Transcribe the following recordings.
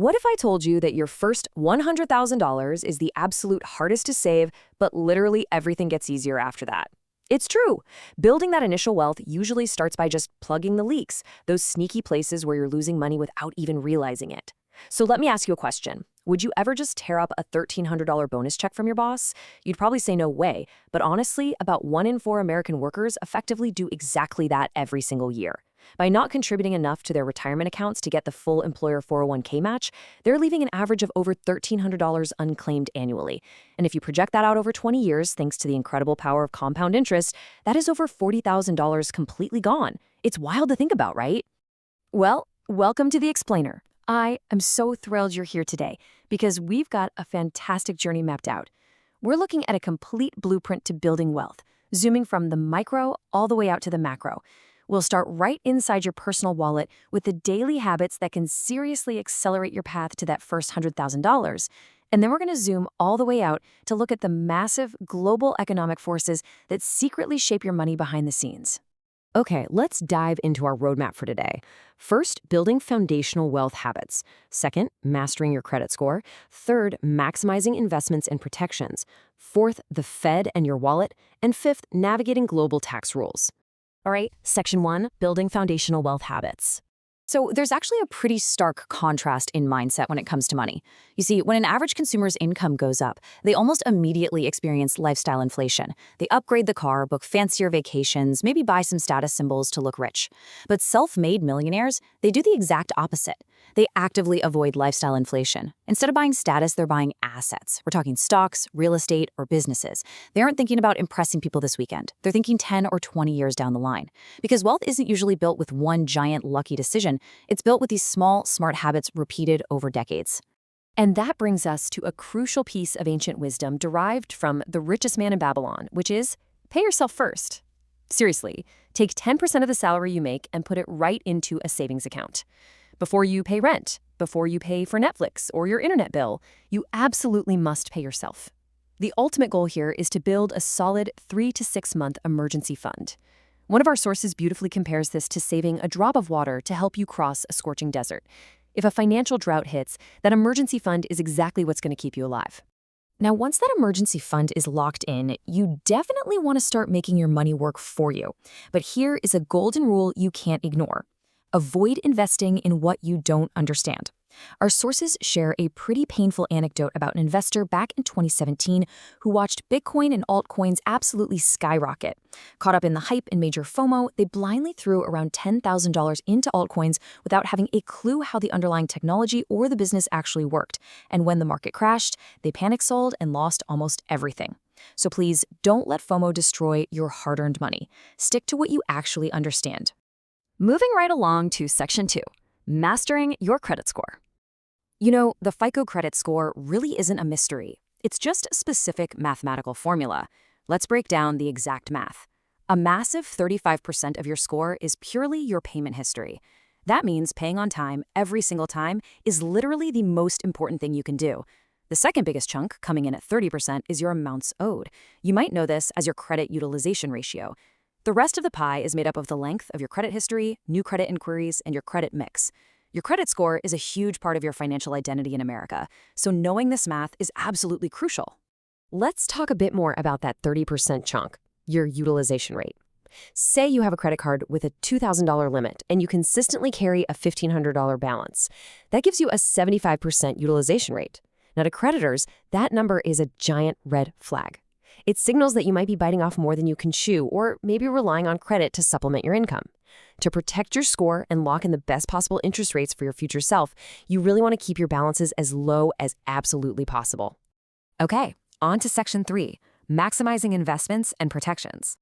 What if I told you that your first $100,000 is the absolute hardest to save, but literally everything gets easier after that? It's true. Building that initial wealth usually starts by just plugging the leaks, those sneaky places where you're losing money without even realizing it. So let me ask you a question. Would you ever just tear up a $1,300 bonus check from your boss? You'd probably say no way, but honestly, about 1 in 4 American workers effectively do exactly that every single year. By not contributing enough to their retirement accounts to get the full employer 401k match, they're leaving an average of over $1,300 unclaimed annually. And if you project that out over 20 years, thanks to the incredible power of compound interest, that is over $40,000 completely gone. It's wild to think about, right? Well, welcome to The Explainer. I am so thrilled you're here today because we've got a fantastic journey mapped out. We're looking at a complete blueprint to building wealth, zooming from the micro all the way out to the macro. We'll start right inside your personal wallet with the daily habits that can seriously accelerate your path to that first $100,000. And then we're going to zoom all the way out to look at the massive global economic forces that secretly shape your money behind the scenes. Okay, let's dive into our roadmap for today. First, building foundational wealth habits. Second, mastering your credit score. Third, maximizing investments and protections. Fourth, the Fed and your wallet. And fifth, navigating global tax rules. All right, Section 1, building foundational wealth habits. So there's actually a pretty stark contrast in mindset when it comes to money. You see, when an average consumer's income goes up, they almost immediately experience lifestyle inflation. They upgrade the car, book fancier vacations, maybe buy some status symbols to look rich. But self-made millionaires, they do the exact opposite. They actively avoid lifestyle inflation. Instead of buying status, they're buying assets. We're talking stocks, real estate, or businesses. They aren't thinking about impressing people this weekend. They're thinking 10 or 20 years down the line. Because wealth isn't usually built with one giant lucky decision. It's built with these small, smart habits repeated over decades. And that brings us to a crucial piece of ancient wisdom derived from the richest man in Babylon, which is pay yourself first. Seriously, take 10% of the salary you make and put it right into a savings account. Before you pay rent, before you pay for Netflix or your internet bill, you absolutely must pay yourself. The ultimate goal here is to build a solid 3 to 6 month emergency fund. One of our sources beautifully compares this to saving a drop of water to help you cross a scorching desert. If a financial drought hits, that emergency fund is exactly what's going to keep you alive. Now, once that emergency fund is locked in, you definitely want to start making your money work for you. But here is a golden rule you can't ignore. Avoid investing in what you don't understand. Our sources share a pretty painful anecdote about an investor back in 2017 who watched Bitcoin and altcoins absolutely skyrocket. Caught up in the hype and major FOMO, they blindly threw around $10,000 into altcoins without having a clue how the underlying technology or the business actually worked. And when the market crashed, they panic sold and lost almost everything. So please don't let FOMO destroy your hard-earned money. Stick to what you actually understand. Moving right along to Section 2, mastering your credit score. You know, the FICO credit score really isn't a mystery. It's just a specific mathematical formula. Let's break down the exact math. A massive 35% of your score is purely your payment history. That means paying on time every single time is literally the most important thing you can do. The second biggest chunk, coming in at 30%, is your amounts owed. You might know this as your credit utilization ratio. The rest of the pie is made up of the length of your credit history, new credit inquiries, and your credit mix. Your credit score is a huge part of your financial identity in America, so knowing this math is absolutely crucial. Let's talk a bit more about that 30% chunk, your utilization rate. Say you have a credit card with a $2,000 limit and you consistently carry a $1,500 balance. That gives you a 75% utilization rate. Now, to creditors, that number is a giant red flag. It signals that you might be biting off more than you can chew, or maybe relying on credit to supplement your income. To protect your score and lock in the best possible interest rates for your future self, you really want to keep your balances as low as absolutely possible. Okay, on to Section 3, maximizing investments and protections.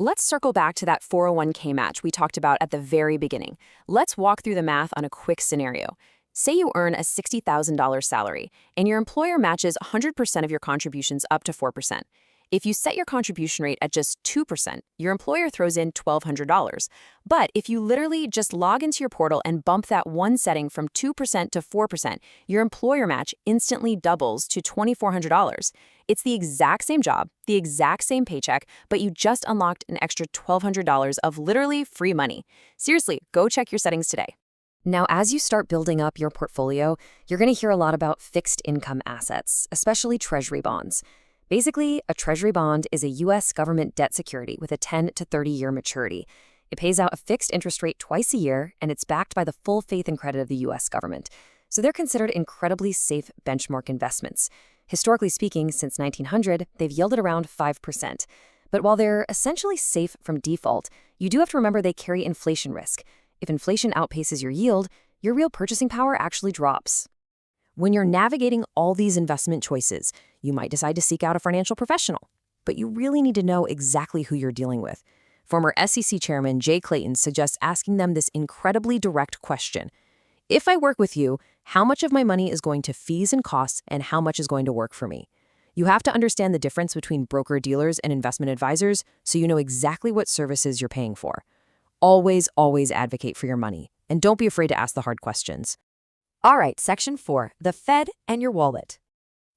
Let's circle back to that 401k match we talked about at the very beginning. Let's walk through the math on a quick scenario. Say you earn a $60,000 salary, and your employer matches 100% of your contributions up to 4%. If you set your contribution rate at just 2%, your employer throws in $1,200. But if you literally just log into your portal and bump that one setting from 2% to 4%, your employer match instantly doubles to $2,400. It's the exact same job, the exact same paycheck, but you just unlocked an extra $1,200 of literally free money. Seriously, go check your settings today. Now, as you start building up your portfolio, you're going to hear a lot about fixed income assets, especially treasury bonds. Basically, a treasury bond is a U.S. government debt security with a 10 to 30-year maturity. It pays out a fixed interest rate twice a year, and it's backed by the full faith and credit of the U.S. government. So they're considered incredibly safe benchmark investments. Historically speaking, since 1900, they've yielded around 5%. But while they're essentially safe from default, you do have to remember they carry inflation risk. If inflation outpaces your yield, your real purchasing power actually drops. When you're navigating all these investment choices, you might decide to seek out a financial professional, but you really need to know exactly who you're dealing with. Former SEC Chairman Jay Clayton suggests asking them this incredibly direct question. If I work with you, how much of my money is going to fees and costs, and how much is going to work for me? You have to understand the difference between broker-dealers and investment advisors so you know exactly what services you're paying for. Always advocate for your money, and don't be afraid to ask the hard questions. All right, Section 4, the Fed and your wallet.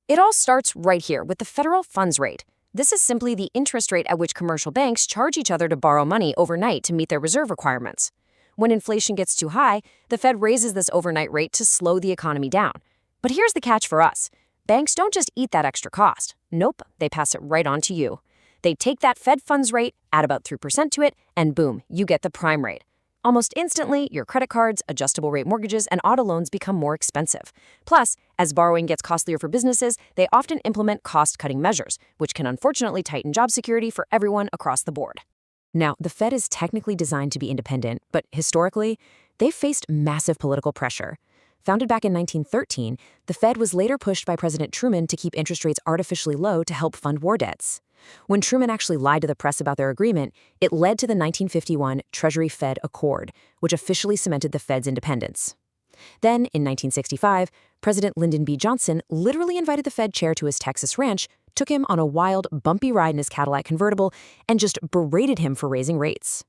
It all starts right here with the federal funds rate. This is simply the interest rate at which commercial banks charge each other to borrow money overnight to meet their reserve requirements. When inflation gets too high, the Fed raises this overnight rate to slow the economy down. But here's the catch for us. Banks don't just eat that extra cost. Nope, they pass it right on to you. They take that Fed funds rate, add about 3% to it, and boom, you get the prime rate. Almost instantly, your credit cards, adjustable rate mortgages, and auto loans become more expensive. Plus, as borrowing gets costlier for businesses, they often implement cost-cutting measures, which can unfortunately tighten job security for everyone across the board. Now, the Fed is technically designed to be independent, but historically, they've faced massive political pressure. Founded back in 1913, the Fed was later pushed by President Truman to keep interest rates artificially low to help fund war debts. When Truman actually lied to the press about their agreement, it led to the 1951 Treasury-Fed Accord, which officially cemented the Fed's independence. Then, in 1965, President Lyndon B. Johnson literally invited the Fed chair to his Texas ranch, took him on a wild, bumpy ride in his Cadillac convertible, and just berated him for raising rates.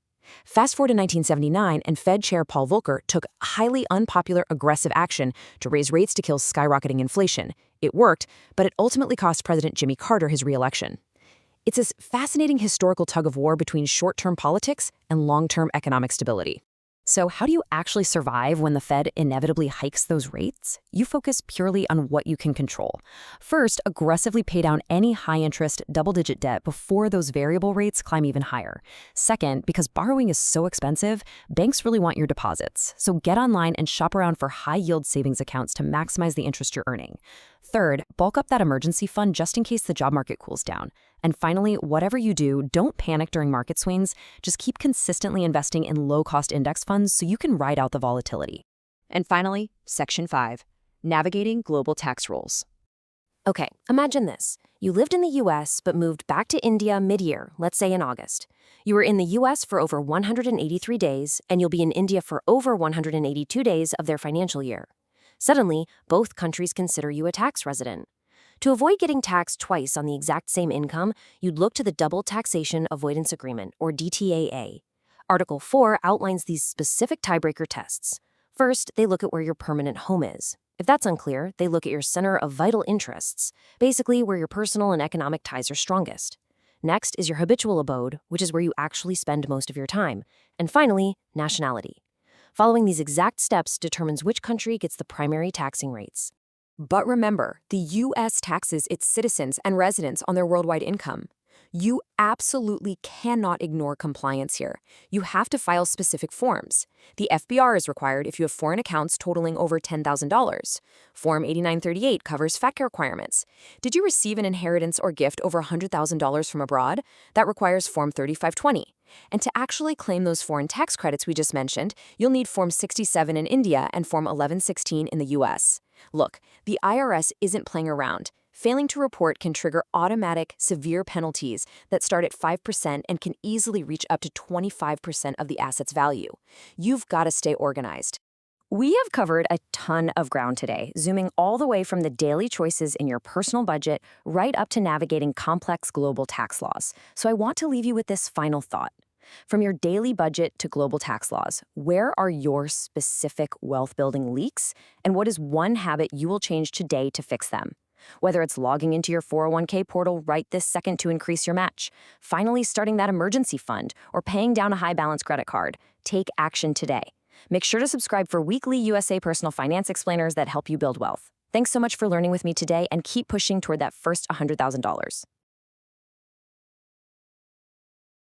Fast forward to 1979, and Fed Chair Paul Volcker took highly unpopular aggressive action to raise rates to kill skyrocketing inflation. It worked, but it ultimately cost President Jimmy Carter his re-election. It's this fascinating historical tug-of-war between short-term politics and long-term economic stability. So how do you actually survive when the Fed inevitably hikes those rates? You focus purely on what you can control. First, aggressively pay down any high-interest, double-digit debt before those variable rates climb even higher. Second, because borrowing is so expensive, banks really want your deposits. So get online and shop around for high-yield savings accounts to maximize the interest you're earning. Third, bulk up that emergency fund just in case the job market cools down. And finally, whatever you do, don't panic during market swings. Just keep consistently investing in low-cost index funds so you can ride out the volatility. And finally, Section 5, navigating global tax rules. Okay, imagine this. You lived in the U.S. but moved back to India mid-year, let's say in August. You were in the U.S. for over 183 days, and you'll be in India for over 182 days of their financial year. Suddenly, both countries consider you a tax resident. To avoid getting taxed twice on the exact same income, you'd look to the Double Taxation Avoidance Agreement, or DTAA. Article 4 outlines these specific tiebreaker tests. First, they look at where your permanent home is. If that's unclear, they look at your center of vital interests, basically where your personal and economic ties are strongest. Next is your habitual abode, which is where you actually spend most of your time. And finally, nationality. Following these exact steps determines which country gets the primary taxing rates. But remember, the U.S. taxes its citizens and residents on their worldwide income. You absolutely cannot ignore compliance here. You have to file specific forms. The FBR is required if you have foreign accounts totaling over $10,000. Form 8938 covers FATCA requirements. Did you receive an inheritance or gift over $100,000 from abroad? That requires Form 3520. And to actually claim those foreign tax credits we just mentioned, you'll need Form 67 in India and Form 1116 in the U.S. Look, the IRS isn't playing around. Failing to report can trigger automatic, severe penalties that start at 5% and can easily reach up to 25% of the asset's value. You've got to stay organized. We have covered a ton of ground today, zooming all the way from the daily choices in your personal budget right up to navigating complex global tax laws. So I want to leave you with this final thought. From your daily budget to global tax laws, where are your specific wealth-building leaks, and what is one habit you will change today to fix them? Whether it's logging into your 401k portal right this second to increase your match, finally starting that emergency fund, or paying down a high-balance credit card, take action today. Make sure to subscribe for weekly USA Personal Finance explainers that help you build wealth. Thanks so much for learning with me today, and keep pushing toward that first $100,000.